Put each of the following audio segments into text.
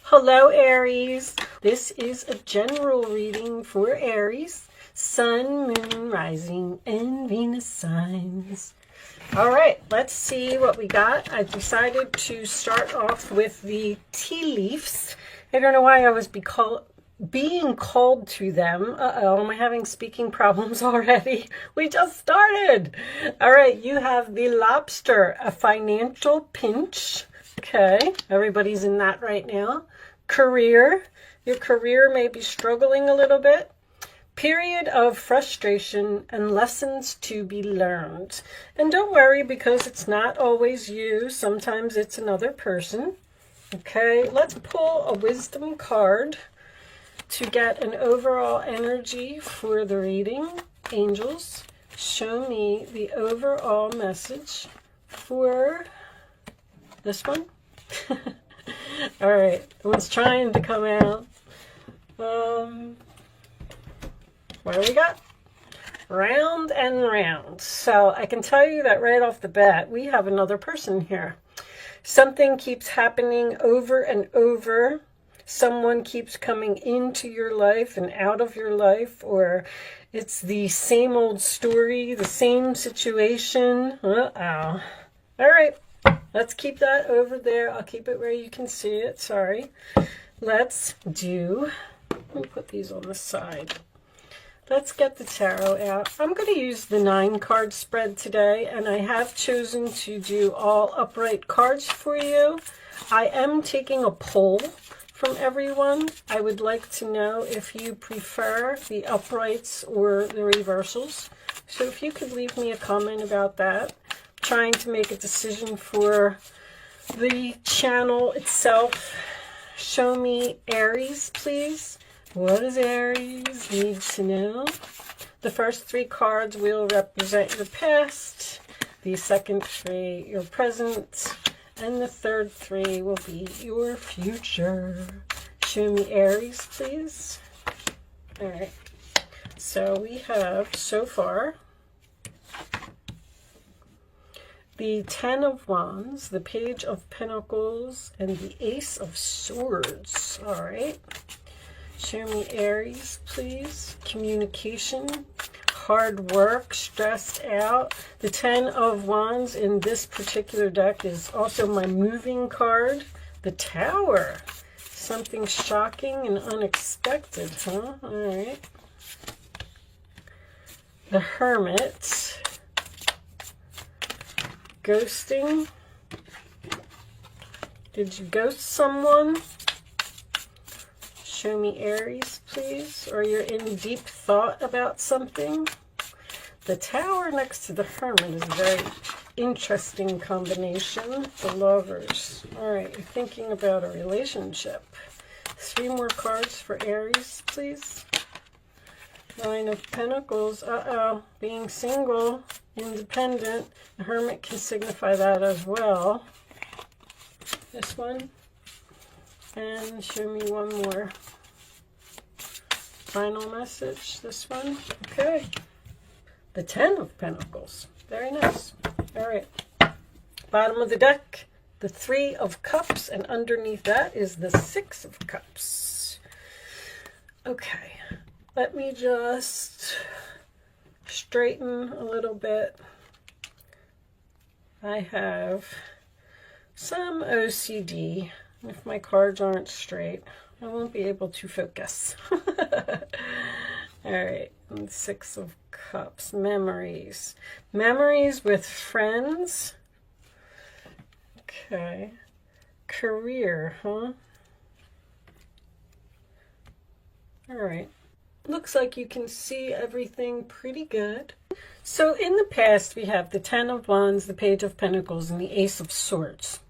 Hello, Aries. This is a general reading for Aries, Sun, Moon, Rising, and Venus signs. All right, let's see what we got. I decided to start off with the tea leaves. I don't know why I was being called to them. Am I having speaking problems already? We just started. All right, you have the lobster, a financial pinch. Okay, everybody's in that right now. Career, your career may be struggling a little bit. Period of frustration and lessons to be learned. And don't worry, because it's not always you. Sometimes it's another person. Okay, let's pull a wisdom card to get an overall energy for the reading. Angels, show me the overall message for this one. All right, the one's trying to come out. What do we got? Round and round. So I can tell you that right off the bat, we have another person here. Something keeps happening over and over. Someone keeps coming into your life and out of your life, or it's the same old story, the same situation. Uh-oh. All right, let's keep that over there. I'll keep it where you can see it. Sorry. Let me put these on the side. Let's get the tarot out. I'm going to use the 9-card spread today, and I have chosen to do all upright cards for you. I am taking a poll from everyone. I would like to know if you prefer the uprights or the reversals. So if you could leave me a comment about that. I'm trying to make a decision for the channel itself. Show me Aries, please. What does Aries need to know? The first 3 cards will represent your past, the second 3 your present, and the third 3 will be your future. Show me Aries, please. All right. So we have so far the 10 of Wands, the Page of Pentacles, and the Ace of Swords. All right. Show me Aries, please. Communication, hard work, stressed out. The 10 of Wands in this particular deck is also my moving card. The Tower, something shocking and unexpected, huh? All right. The Hermit, ghosting. Did you ghost someone? Show me Aries, please, or you're in deep thought about something. The Tower next to the Hermit is a very interesting combination. The Lovers. All right, you're thinking about a relationship. 3 more cards for Aries, please. 9 of Pentacles. Being single, independent. The Hermit can signify that as well. This one. And show me one more. Final message, this one. Okay. The 10 of Pentacles. Very nice. All right. Bottom of the deck, the 3 of Cups, and underneath that is the 6 of Cups. Okay. Let me just straighten a little bit. I have some OCD. If my cards aren't straight, I won't be able to focus. All right, and 6 of Cups, memories. Memories with friends. Okay. Career, huh? All right. Looks like you can see everything pretty good. So in the past, we have the 10 of Wands, the Page of Pentacles, and the Ace of Swords.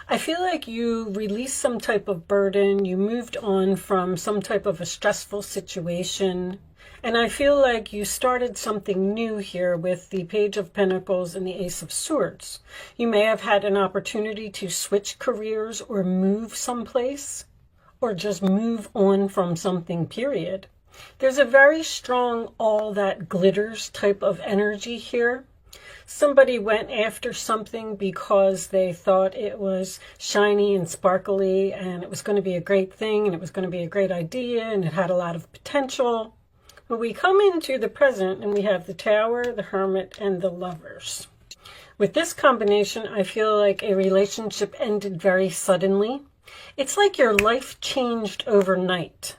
I feel like you released some type of burden, you moved on from some type of a stressful situation, and I feel like you started something new here with the Page of Pentacles and the Ace of Swords. You may have had an opportunity to switch careers or move someplace, or just move on from something, period. There's a very strong all that glitters type of energy here. Somebody went after something because they thought it was shiny and sparkly and it was going to be a great thing and it was going to be a great idea and it had a lot of potential. But we come into the present and we have the Tower, the Hermit, and the Lovers. With this combination, I feel like a relationship ended very suddenly. It's like your life changed overnight.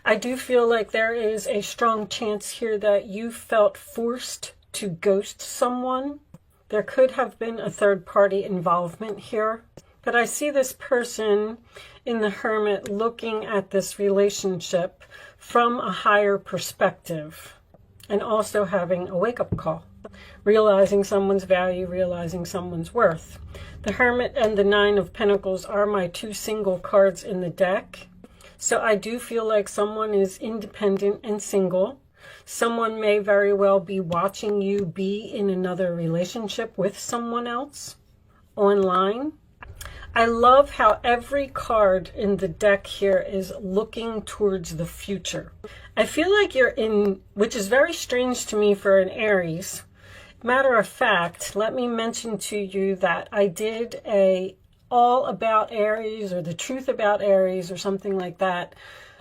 I do feel like there is a strong chance here that you felt forced to ghost someone. There could have been a third-party involvement here. But I see this person in the Hermit looking at this relationship from a higher perspective and also having a wake-up call, realizing someone's value, realizing someone's worth. The Hermit and the Nine of Pentacles are my two single cards in the deck. So I do feel like someone is independent and single. Someone may very well be watching you be in another relationship with someone else online. I love how every card in the deck here is looking towards the future. I feel like you're in, which is very strange to me for an Aries. Matter of fact, let me mention to you that I did a all about Aries or the truth about Aries or something like that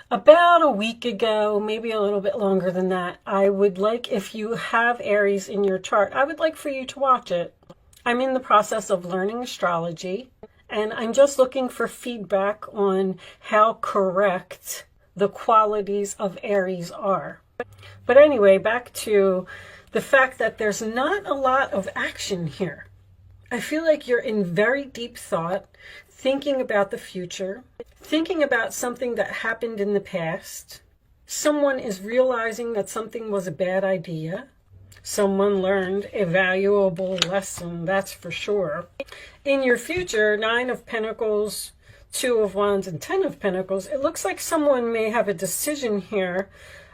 about a week ago, maybe a little bit longer than that. I would like, if you have Aries in your chart, I would like for you to watch it. I'm in the process of learning astrology and I'm just looking for feedback on how correct the qualities of Aries are. But anyway, back to the fact that there's not a lot of action here. I feel like you're in very deep thought, thinking about the future, thinking about something that happened in the past. Someone is realizing that something was a bad idea. Someone learned a valuable lesson, that's for sure. In your future, Nine of Pentacles, Two of Wands, and Ten of Pentacles, it looks like someone may have a decision here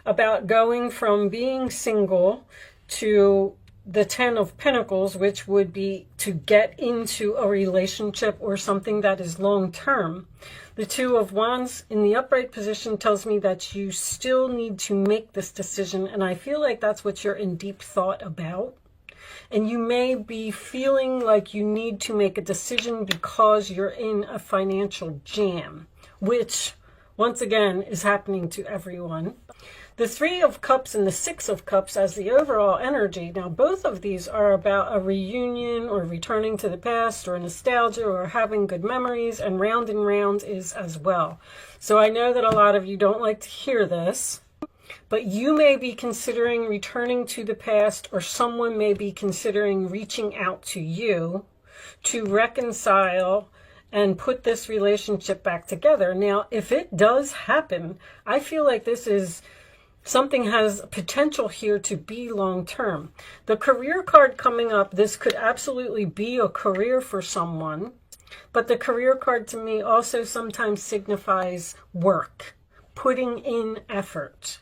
about going from being single to the Ten of Pentacles, which would be to get into a relationship or something that is long-term. The Two of Wands in the upright position tells me that you still need to make this decision, and I feel like that's what you're in deep thought about. And you may be feeling like you need to make a decision because you're in a financial jam, which, once again, is happening to everyone. The Three of Cups and the Six of Cups as the overall energy. Now, both of these are about a reunion or returning to the past or nostalgia or having good memories, and Round and Round is as well. So I know that a lot of you don't like to hear this, but you may be considering returning to the past, or someone may be considering reaching out to you to reconcile and put this relationship back together. Now, if it does happen, I feel like this is something has potential here to be long-term. The career card coming up, this could absolutely be a career for someone, but the career card to me also sometimes signifies work, putting in effort.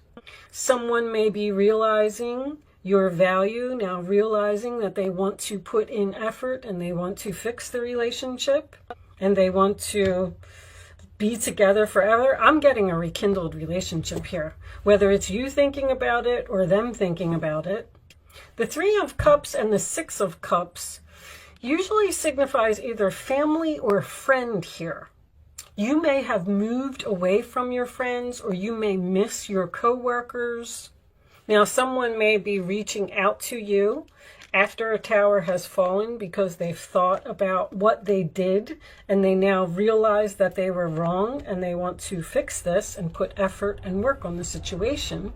Someone may be realizing your value, now realizing that they want to put in effort and they want to fix the relationship and they want to be together forever. I'm getting a rekindled relationship here, whether it's you thinking about it or them thinking about it. The Three of Cups and the Six of Cups usually signifies either family or friend here. You may have moved away from your friends, or you may miss your co-workers. Now, someone may be reaching out to you after a tower has fallen because they've thought about what they did and they now realize that they were wrong and they want to fix this and put effort and work on the situation.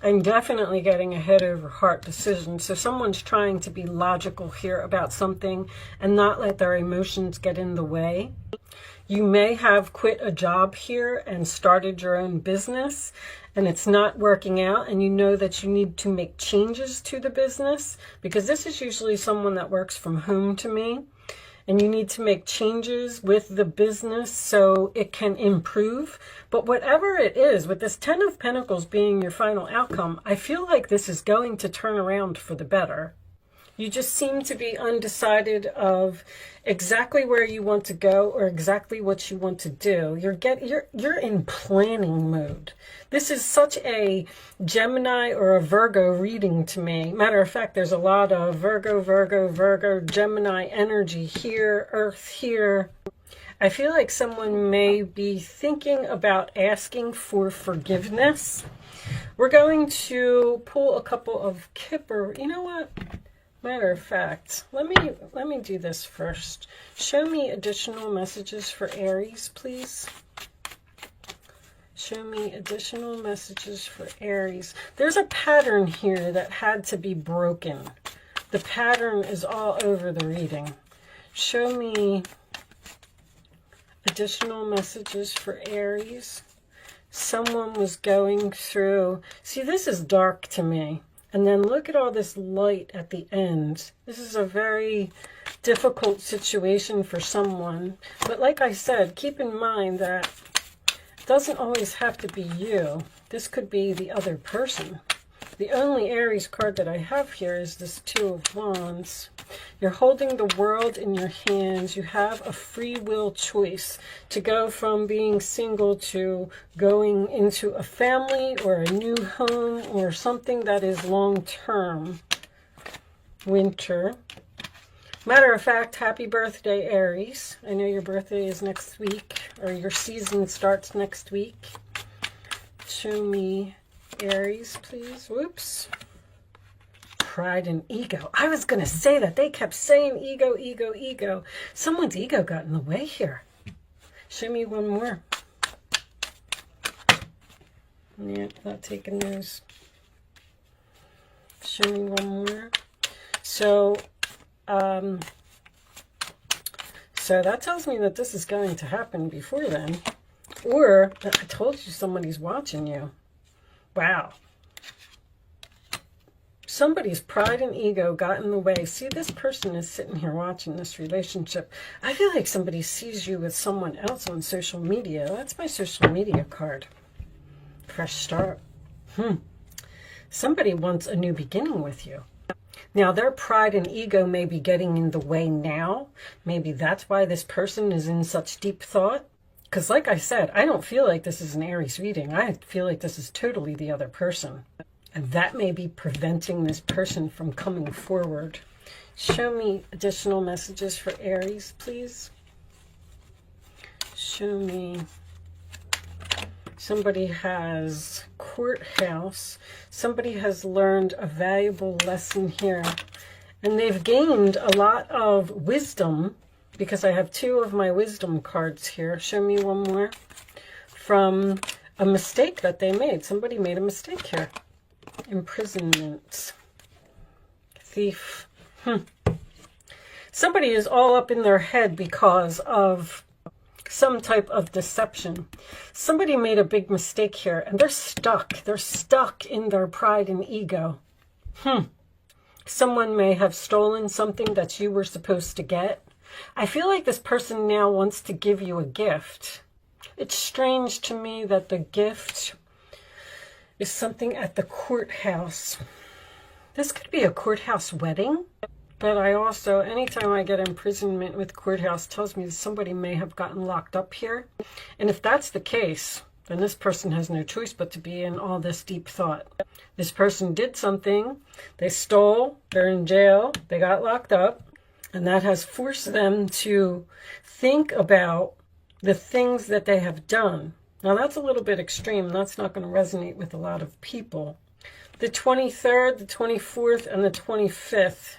I'm definitely getting a head over heart decision. So someone's trying to be logical here about something and not let their emotions get in the way. You may have quit a job here and started your own business and it's not working out, and you know that you need to make changes to the business, because this is usually someone that works from home to me, and you need to make changes with the business so it can improve. But whatever it is, with this Ten of Pentacles being your final outcome, I feel like this is going to turn around for the better. You just seem to be undecided of exactly where you want to go or exactly what you want to do. You're in planning mode. This is such a Gemini or a Virgo reading to me. Matter of fact, there's a lot of Virgo, Gemini energy here, Earth here. I feel like someone may be thinking about asking for forgiveness. We're going to pull a couple of Kipper. You know what? Matter of fact, let me do this first. Show me additional messages for Aries, please. Show me additional messages for Aries. There's a pattern here that had to be broken. The pattern is all over the reading. Show me additional messages for Aries. Someone was going through, see, this is dark to me. And then look at all this light at the end. This is a very difficult situation for someone. But like I said, keep in mind that it doesn't always have to be you. This could be the other person. The only Aries card that I have here is this Two of Wands. You're holding the world in your hands. You have a free will choice to go from being single to going into a family or a new home or something that is long-term. Winter. Matter of fact, happy birthday, Aries. I know your birthday is next week, or your season starts next week. Show me Aries, please. Whoops. Pride and ego. I was going to say that. They kept saying ego, ego, ego. Someone's ego got in the way here. Show me one more. Yeah, not taking those. Show me one more. So that tells me that this is going to happen before then. Or, I told you somebody's watching you. Wow. Somebody's pride and ego got in the way. See, this person is sitting here watching this relationship. I feel like somebody sees you with someone else on social media. That's my social media card. Fresh start. Somebody wants a new beginning with you. Now, their pride and ego may be getting in the way now. Maybe that's why this person is in such deep thought. Because like I said, I don't feel like this is an Aries reading. I feel like this is totally the other person. And that may be preventing this person from coming forward. Show me additional messages for Aries, please. Show me. Somebody has courthouse. Somebody has learned a valuable lesson here. And they've gained a lot of wisdom, because I have two of my wisdom cards here. Show me one more. From a mistake that they made. Somebody made a mistake here. Imprisonment. Thief. Somebody is all up in their head because of some type of deception. Somebody made a big mistake here and they're stuck. They're stuck in their pride and ego. Someone may have stolen something that you were supposed to get. I feel like this person now wants to give you a gift. It's strange to me that the gift is something at the courthouse. This could be a courthouse wedding. But I also, anytime I get imprisonment with courthouse, tells me that somebody may have gotten locked up here. And if that's the case, then this person has no choice but to be in all this deep thought. This person did something. They stole. They're in jail. They got locked up. And that has forced them to think about the things that they have done. Now, that's a little bit extreme. That's not going to resonate with a lot of people. The 23rd, the 24th, and the 25th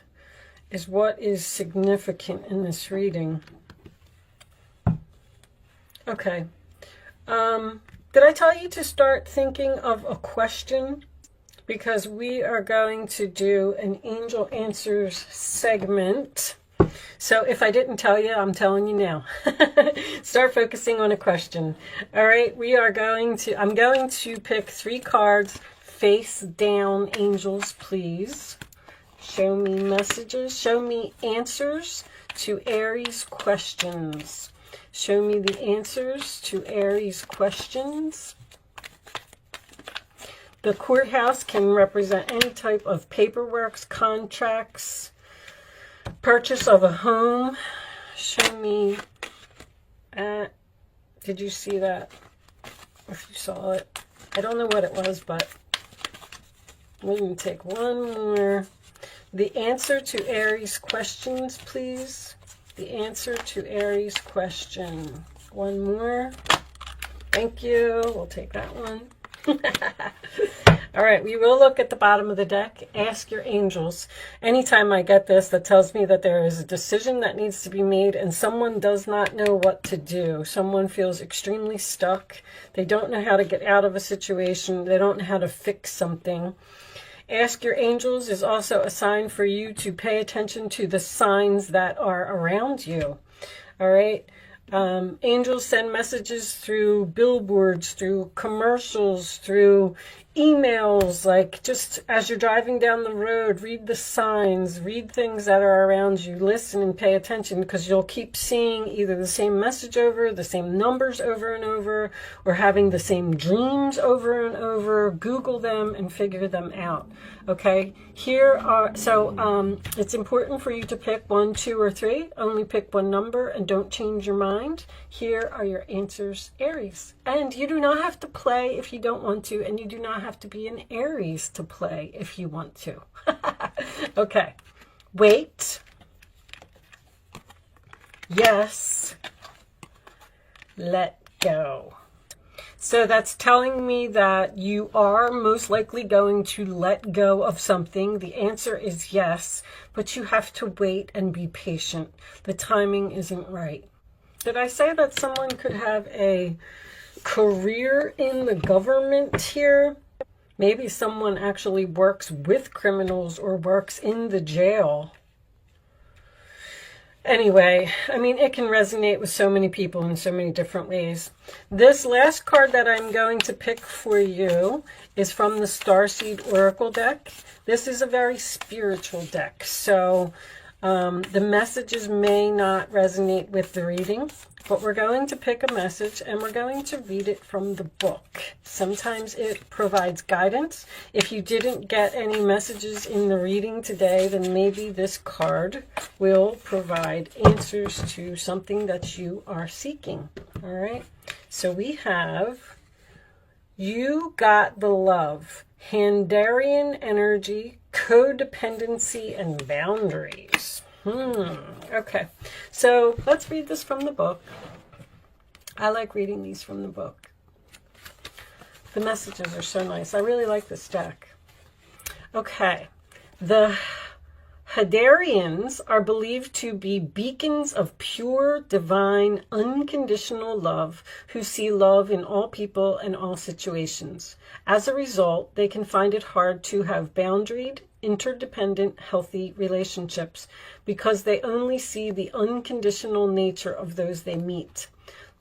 is what is significant in this reading. Okay. Did I tell you to start thinking of a question? Because we are going to do an Angel Answers segment. So if I didn't tell you, I'm telling you now. Start focusing on a question. All right, I'm going to pick 3 cards. Face down, angels, please. Show me messages. Show me answers to Aries questions. Show me the answers to Aries questions. The courthouse can represent any type of paperwork, contracts, purchase of a home. Show me, did you see that? If you saw it. I don't know what it was, but we're going to take one more. The answer to Aries questions, please. The answer to Aries question. One more. Thank you. We'll take that one. All right, we will look at the bottom of the deck. Ask your angels. Anytime I get this, that tells me that there is a decision that needs to be made and someone does not know what to do. Someone feels extremely stuck. They don't know how to get out of a situation. They don't know how to fix something. Ask your angels is also a sign for you to pay attention to the signs that are around you. All right. Angels send messages through billboards, through commercials, through emails. Like, just as you're driving down the road, read the signs, read things that are around you, listen and pay attention, because you'll keep seeing either the same message over, the same numbers over and over, or having the same dreams over and over. Google them and figure them out. Okay, here are, so it's important for you to pick 1, 2, or 3. Only pick one number and don't change your mind. Here are your answers, Aries. And you do not have to play if you don't want to, and you do not have to be an Aries to play if you want to. Okay, wait, yes, let go. So that's telling me that you are most likely going to let go of something. The answer is yes, but you have to wait and be patient. The timing isn't right. Did I say that someone could have a career in the government here? Maybe someone actually works with criminals or works in the jail. Anyway, I mean, it can resonate with so many people in so many different ways. This last card that I'm going to pick for you is from the Starseed Oracle deck. This is a very spiritual deck, so the messages may not resonate with the reading, but we're going to pick a message and we're going to read it from the book. Sometimes it provides guidance. If you didn't get any messages in the reading today, then maybe this card will provide answers to something that you are seeking. All right. So we have, you got the love, Handarian energy, codependency, and boundaries. Okay, so let's read this from the book. I like reading these from the book. The messages are so nice. I really like this deck. Okay, the Handarians are believed to be beacons of pure, divine, unconditional love who see love in all people and all situations. As a result, they can find it hard to have boundaried, interdependent, healthy relationships because they only see the unconditional nature of those they meet.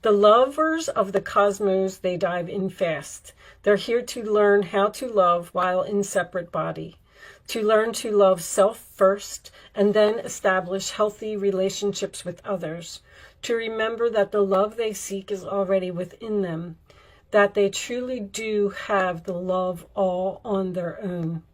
The lovers of the cosmos, they dive in fast. They're here to learn how to love while in separate body, to learn to love self first and then establish healthy relationships with others, to remember that the love they seek is already within them, that they truly do have the love all on their own.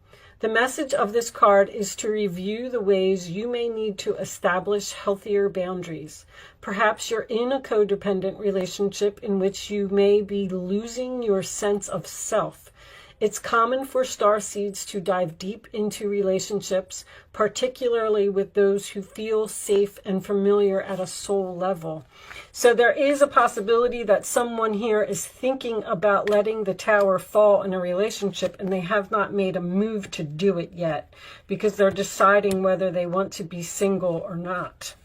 The message of this card is to review the ways you may need to establish healthier boundaries. Perhaps you're in a codependent relationship in which you may be losing your sense of self. It's common for starseeds to dive deep into relationships, particularly with those who feel safe and familiar at a soul level. So there is a possibility that someone here is thinking about letting the tower fall in a relationship and they have not made a move to do it yet because they're deciding whether they want to be single or not.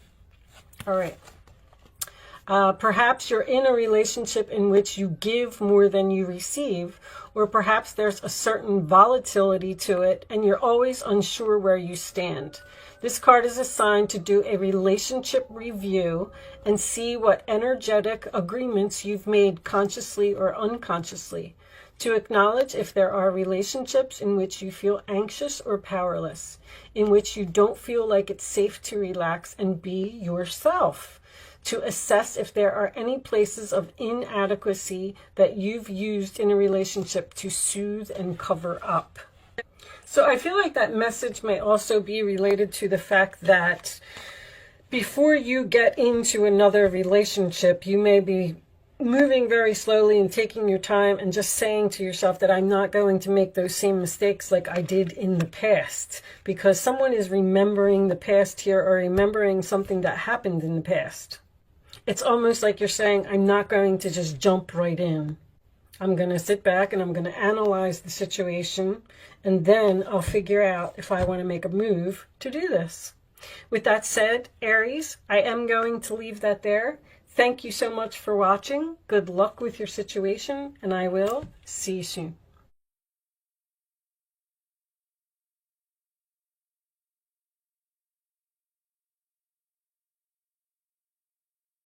All right. Perhaps you're in a relationship in which you give more than you receive, or perhaps there's a certain volatility to it and you're always unsure where you stand. This card is assigned to do a relationship review and see what energetic agreements you've made consciously or unconsciously, to acknowledge if there are relationships in which you feel anxious or powerless, in which you don't feel like it's safe to relax and be yourself, to assess if there are any places of inadequacy that you've used in a relationship to soothe and cover up. So I feel like that message may also be related to the fact that before you get into another relationship, you may be moving very slowly and taking your time and just saying to yourself that I'm not going to make those same mistakes like I did in the past, because someone is remembering the past here or remembering something that happened in the past. It's almost like you're saying, I'm not going to just jump right in. I'm going to sit back and I'm going to analyze the situation, and then I'll figure out if I want to make a move to do this. With that said, Aries, I am going to leave that there. Thank you so much for watching. Good luck with your situation, and I will see you soon.